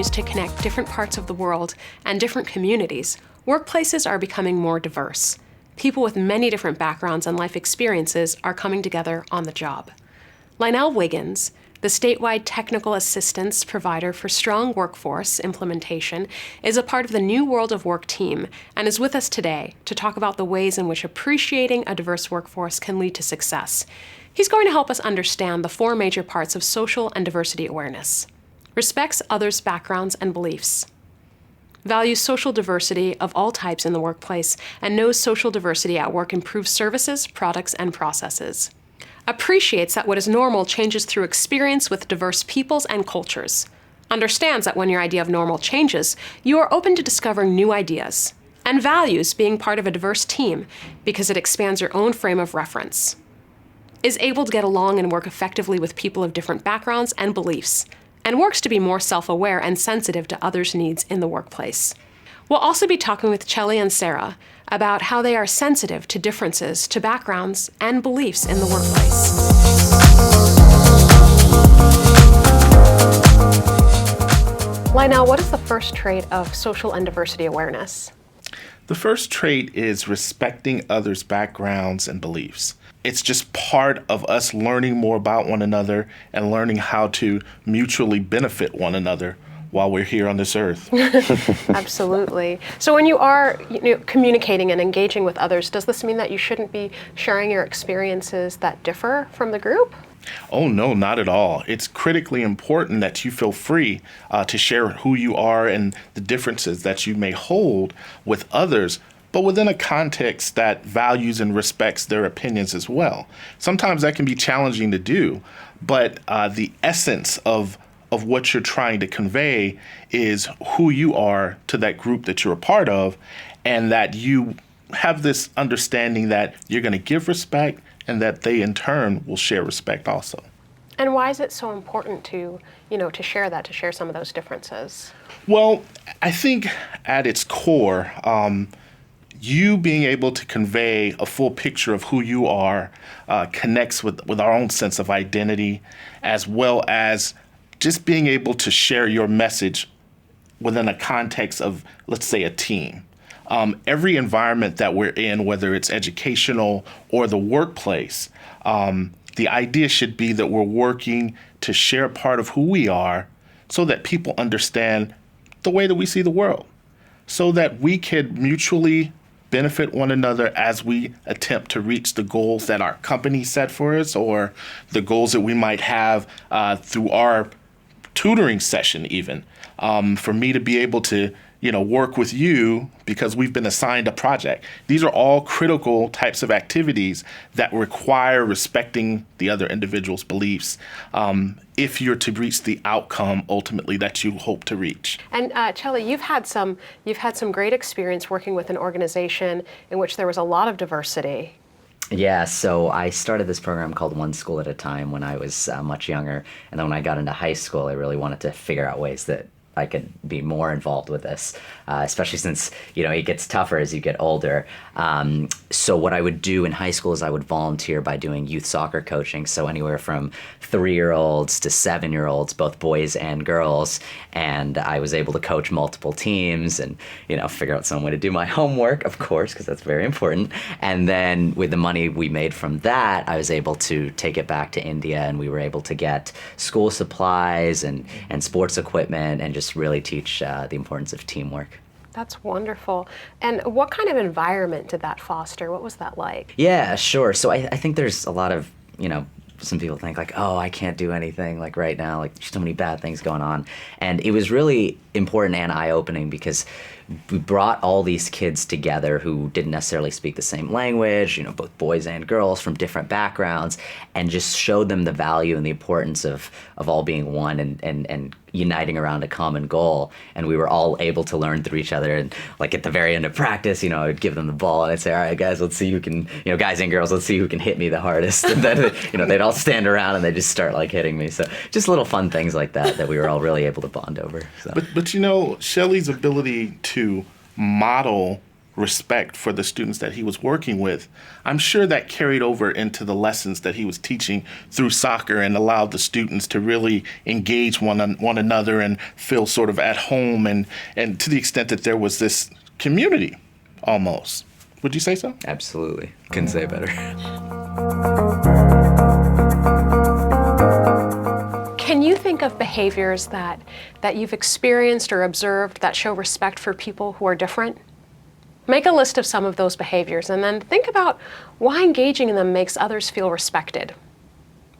continues to connect different parts of the world and different communities, workplaces are becoming more diverse. People with many different backgrounds and life experiences are coming together on the job. Lionel Wiggins, the statewide technical assistance provider for strong workforce implementation, is a part of the New World of Work team and is with us today to talk about the ways in which appreciating a diverse workforce can lead to success. He's going to help us understand the four major parts of social and diversity awareness. Respects others' backgrounds and beliefs. Values social diversity of all types in the workplace and knows social diversity at work improves services, products, and processes. Appreciates that what is normal changes through experience with diverse peoples and cultures. Understands that when your idea of normal changes, you are open to discovering new ideas. And values being part of a diverse team because it expands your own frame of reference. Is able to get along and work effectively with people of different backgrounds and beliefs, and works to be more self-aware and sensitive to others' needs in the workplace. We'll also be talking with Chelly and Sarah about how they are sensitive to differences, to backgrounds, and beliefs in the workplace. Lionel, what is the first trait of social and diversity awareness? The first trait is respecting others' backgrounds and beliefs. It's just part of us learning more about one another and learning how to mutually benefit one another while we're here on this earth. Absolutely. So when you are communicating and engaging with others, does this mean that you shouldn't be sharing your experiences that differ from the group? Oh, no, not at all. It's critically important that you feel free to share who you are and the differences that you may hold with others, but within a context that values and respects their opinions as well. Sometimes that can be challenging to do, but the essence of what you're trying to convey is who you are to that group that you're a part of, and that you have this understanding that you're going to give respect and that they in turn will share respect also. And why is it so important to share that, to share some of those differences? Well, I think at its core, you being able to convey a full picture of who you are connects with our own sense of identity, as well as just being able to share your message within a context of, let's say, a team. Every environment that we're in, whether it's educational or the workplace, the idea should be that we're working to share part of who we are so that people understand the way that we see the world, so that we could mutually benefit one another as we attempt to reach the goals that our company set for us or the goals that we might have through our tutoring session even. For me to be able to work with you because we've been assigned a project. These are all critical types of activities that require respecting the other individual's beliefs if you're to reach the outcome ultimately that you hope to reach. And Chelly, you've had some great experience working with an organization in which there was a lot of diversity. Yeah, so I started this program called One School at a Time when I was much younger. And then when I got into high school, I really wanted to figure out ways that I could be more involved with this, especially since, it gets tougher as you get older. So what I would do in high school is I would volunteer by doing youth soccer coaching. So anywhere from 3-year-olds to 7-year-olds, both boys and girls. And I was able to coach multiple teams and, figure out some way to do my homework, of course, because that's very important. And then with the money we made from that, I was able to take it back to India, and we were able to get school supplies and sports equipment and just really teach the importance of teamwork. That's wonderful. And what kind of environment did that foster? What was that like? Yeah, sure. So I think there's a lot of, some people think like, oh, I can't do anything like right now, like so many bad things going on. And it was really important and eye-opening because we brought all these kids together who didn't necessarily speak the same language, both boys and girls from different backgrounds, and just showed them the value and the importance of all being one and uniting around a common goal. And we were all able to learn through each other. And like at the very end of practice, I would give them the ball and I'd say, all right, guys, let's see who can, guys and girls, let's see who can hit me the hardest. And then, they'd all stand around and they'd just start like hitting me. So just little fun things like that we were all really able to bond over. So. But Shelley's ability to model respect for the students that he was working with, I'm sure that carried over into the lessons that he was teaching through soccer and allowed the students to really engage one another and feel sort of at home and to the extent that there was this community almost. Would you say so? Absolutely. Couldn't say it better. Can you think of behaviors that you've experienced or observed that show respect for people who are different? Make a list of some of those behaviors and then think about why engaging in them makes others feel respected.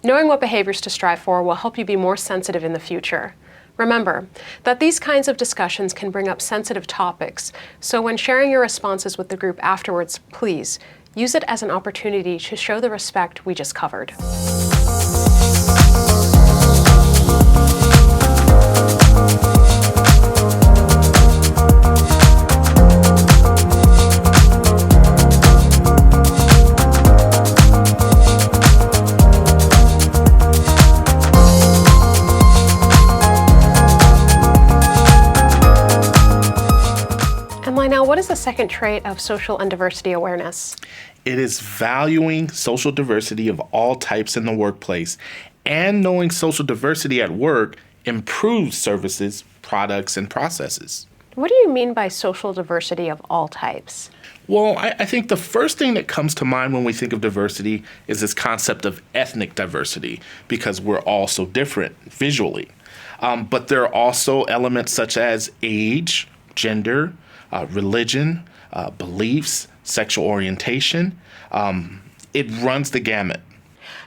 Knowing what behaviors to strive for will help you be more sensitive in the future. Remember that these kinds of discussions can bring up sensitive topics, so when sharing your responses with the group afterwards, please use it as an opportunity to show the respect we just covered. What is the second trait of social and diversity awareness? It is valuing social diversity of all types in the workplace, and knowing social diversity at work improves services, products, and processes. What do you mean by social diversity of all types? Well, I think the first thing that comes to mind when we think of diversity is this concept of ethnic diversity, because we're all so different visually. But there are also elements such as age, gender, religion, beliefs, sexual orientation. It runs the gamut.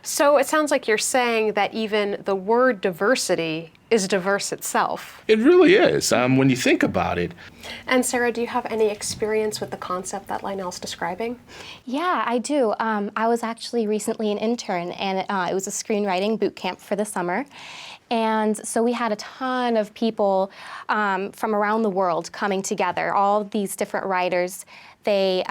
So it sounds like you're saying that even the word diversity is diverse itself. It really is, when you think about it. And Sarah, do you have any experience with the concept that Lionel's describing? Yeah, I do. I was actually recently an intern, and it was a screenwriting boot camp for the summer. And so we had a ton of people from around the world coming together, all these different writers. They,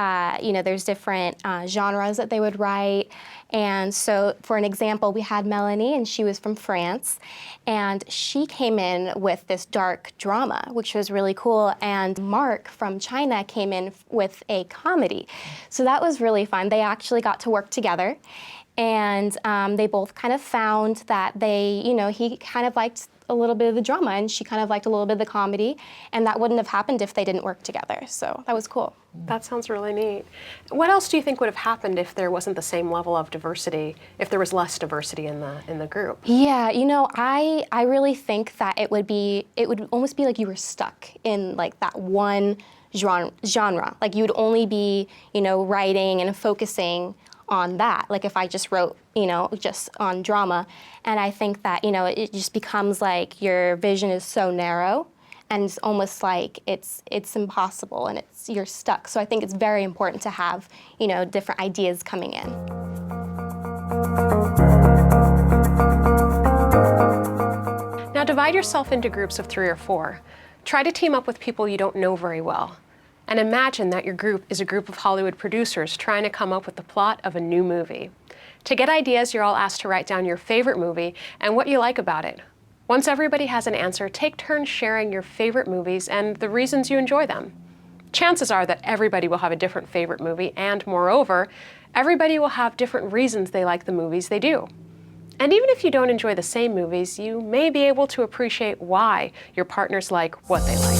there's different genres that they would write. And so, for an example, we had Melanie, and she was from France. And she came in with this dark drama, which was really cool. And Mark from China came in with a comedy. So that was really fun. They actually got to work together. And they both kind of found that he kind of liked a little bit of the drama, and she kind of liked a little bit of the comedy, and that wouldn't have happened if they didn't work together. So that was cool. That sounds really neat. What else do you think would have happened if there wasn't the same level of diversity, if there was less diversity in the group? Yeah, I really think that it would almost be like you were stuck in like that one genre. Like you would only be, writing and focusing on that, like if I just wrote, just on drama. And I think that, it just becomes like your vision is so narrow, and it's almost like it's impossible, and you're stuck. So I think it's very important to have, different ideas coming in. Now divide yourself into groups of 3 or 4. Try to team up with people you don't know very well. And imagine that your group is a group of Hollywood producers trying to come up with the plot of a new movie. To get ideas, you're all asked to write down your favorite movie and what you like about it. Once everybody has an answer, take turns sharing your favorite movies and the reasons you enjoy them. Chances are that everybody will have a different favorite movie, and moreover, everybody will have different reasons they like the movies they do. And even if you don't enjoy the same movies, you may be able to appreciate why your partners like what they like.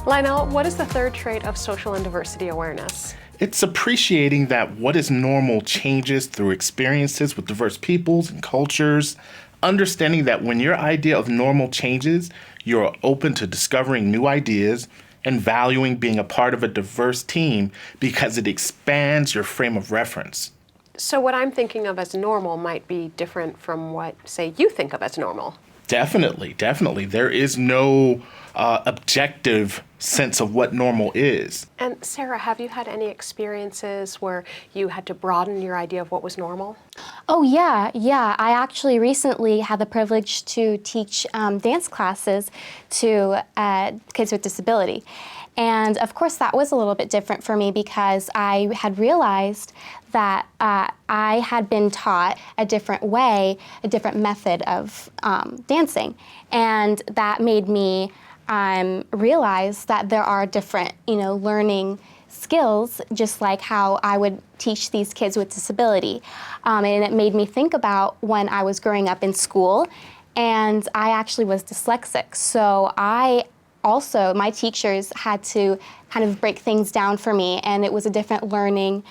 Lionel, what is the third trait of social and diversity awareness? It's appreciating that what is normal changes through experiences with diverse peoples and cultures. Understanding that when your idea of normal changes, you're open to discovering new ideas, and valuing being a part of a diverse team because it expands your frame of reference. So what I'm thinking of as normal might be different from what, say, you think of as normal. Definitely, definitely. There is no objective sense of what normal is. And Sarah, have you had any experiences where you had to broaden your idea of what was normal? Oh, yeah. I actually recently had the privilege to teach dance classes to kids with disability. And of course, that was a little bit different for me because I had realized that I had been taught a different way, a different method of dancing. And that made me realize that there are different, learning skills, just like how I would teach these kids with disability. And it made me think about when I was growing up in school, and I actually was dyslexic. So my teachers had to kind of break things down for me, and it was a different learning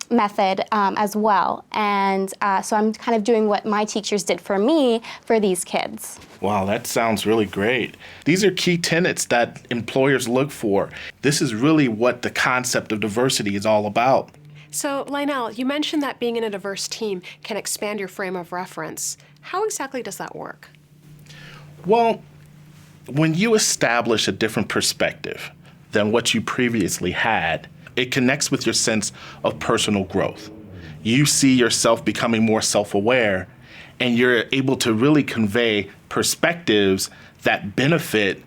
method as well. And so I'm kind of doing what my teachers did for me for these kids. Wow, that sounds really great. These are key tenets that employers look for. This is really what the concept of diversity is all about. So, Lionel, you mentioned that being in a diverse team can expand your frame of reference. How exactly does that work? Well, when you establish a different perspective than what you previously had, it connects with your sense of personal growth. You see yourself becoming more self-aware, and you're able to really convey perspectives that benefit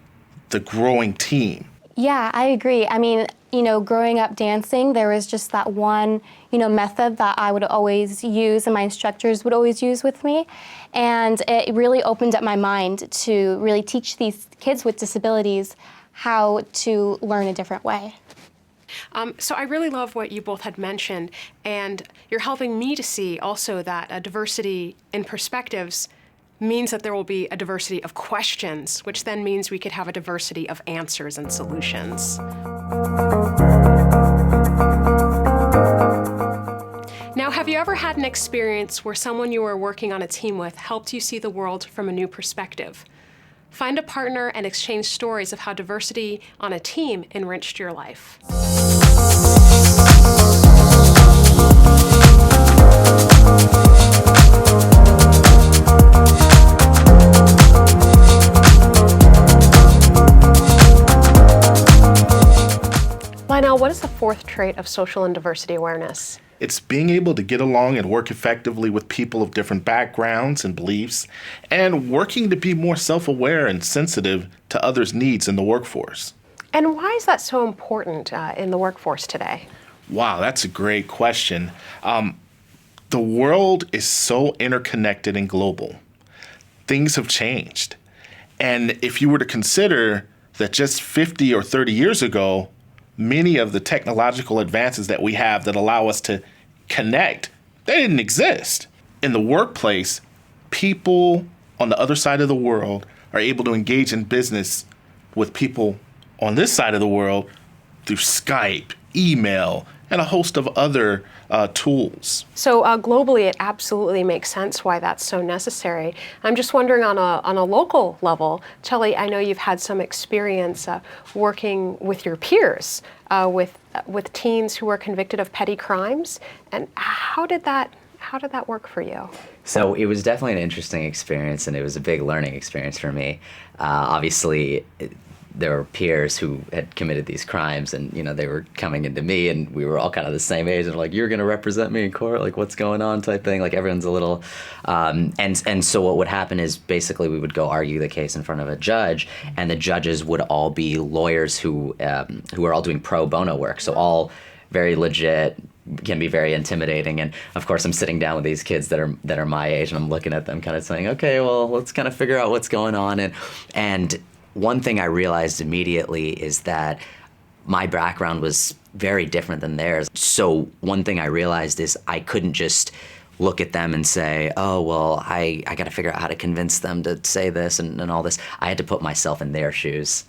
the growing team. Yeah, I agree. I mean, growing up dancing, there was just that one, method that I would always use and my instructors would always use with me. And it really opened up my mind to really teach these kids with disabilities how to learn a different way. So I really love what you both had mentioned, and you're helping me to see also that a diversity in perspectives means that there will be a diversity of questions, which then means we could have a diversity of answers and solutions. Now, have you ever had an experience where someone you were working on a team with helped you see the world from a new perspective? Find a partner and exchange stories of how diversity on a team enriched your life. Lionel, what is the fourth trait of social and diversity awareness? It's being able to get along and work effectively with people of different backgrounds and beliefs, and working to be more self-aware and sensitive to others' needs in the workforce. And why is that so important in the workforce today? Wow, that's a great question. The world is so interconnected and global. Things have changed. And if you were to consider that just 50 or 30 years ago, many of the technological advances that we have that allow us to connect, they didn't exist. In the workplace, people on the other side of the world are able to engage in business with people on this side of the world through Skype, email, and a host of other tools. So globally, it absolutely makes sense why that's so necessary. I'm just wondering on a local level, Chelly, I know you've had some experience working with your peers, with teens who were convicted of petty crimes. And how did that work for you? So it was definitely an interesting experience, and it was a big learning experience for me. Obviously, there were peers who had committed these crimes, and they were coming into me, and we were all kind of the same age, and like, you're going to represent me in court, like, what's going on, type thing. Like, everyone's a little and so what would happen is basically we would go argue the case in front of a judge, and the judges would all be lawyers who are all doing pro bono work, so all very legit, can be very intimidating. And of course, I'm sitting down with these kids that are my age, and I'm looking at them kind of saying, okay, well, let's kind of figure out what's going on. And one thing I realized immediately is that my background was very different than theirs. So one thing I realized is I couldn't just look at them and say, oh, well, I got to figure out how to convince them to say this and all this. I had to put myself in their shoes,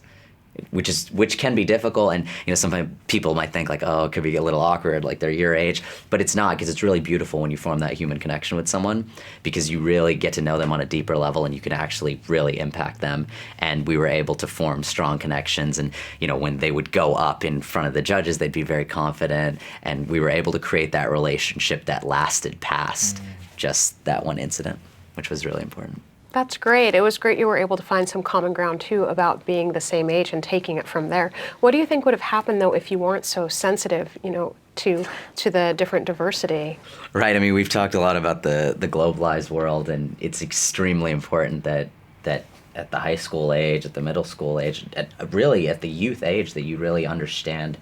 which can be difficult. And sometimes people might think like, oh, it could be a little awkward, like they're your age, but it's not, because it's really beautiful when you form that human connection with someone, because you really get to know them on a deeper level, and you can actually really impact them. And we were able to form strong connections, and when they would go up in front of the judges, they'd be very confident, and we were able to create that relationship that lasted past just that one incident, which was really important. That's great. It was great you were able to find some common ground too about being the same age and taking it from there. What do you think would have happened though if you weren't so sensitive, to the different diversity? Right. I mean, we've talked a lot about the globalized world, and it's extremely important that at the high school age, at the middle school age, really at the youth age, that you really understand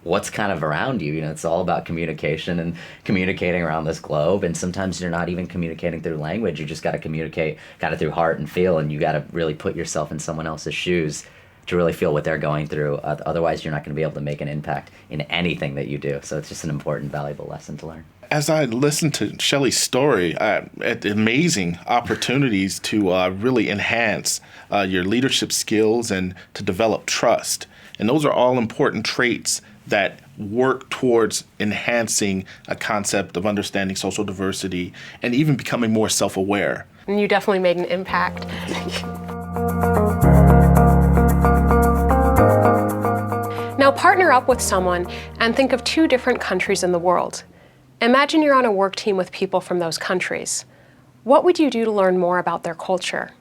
what's kind of around you. It's all about communication and communicating around this globe. And sometimes you're not even communicating through language. You just got to communicate kind of through heart and feel. And you got to really put yourself in someone else's shoes to really feel what they're going through. Otherwise, you're not going to be able to make an impact in anything that you do. So it's just an important, valuable lesson to learn. As I listened to Shelley's story, amazing opportunities to really enhance your leadership skills and to develop trust. And those are all important traits that work towards enhancing a concept of understanding social diversity and even becoming more self-aware. And you definitely made an impact. Now partner up with someone and think of 2 different countries in the world. Imagine you're on a work team with people from those countries. What would you do to learn more about their culture?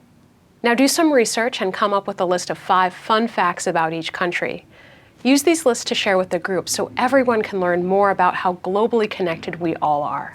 Now do some research and come up with a list of 5 fun facts about each country. Use these lists to share with the group so everyone can learn more about how globally connected we all are.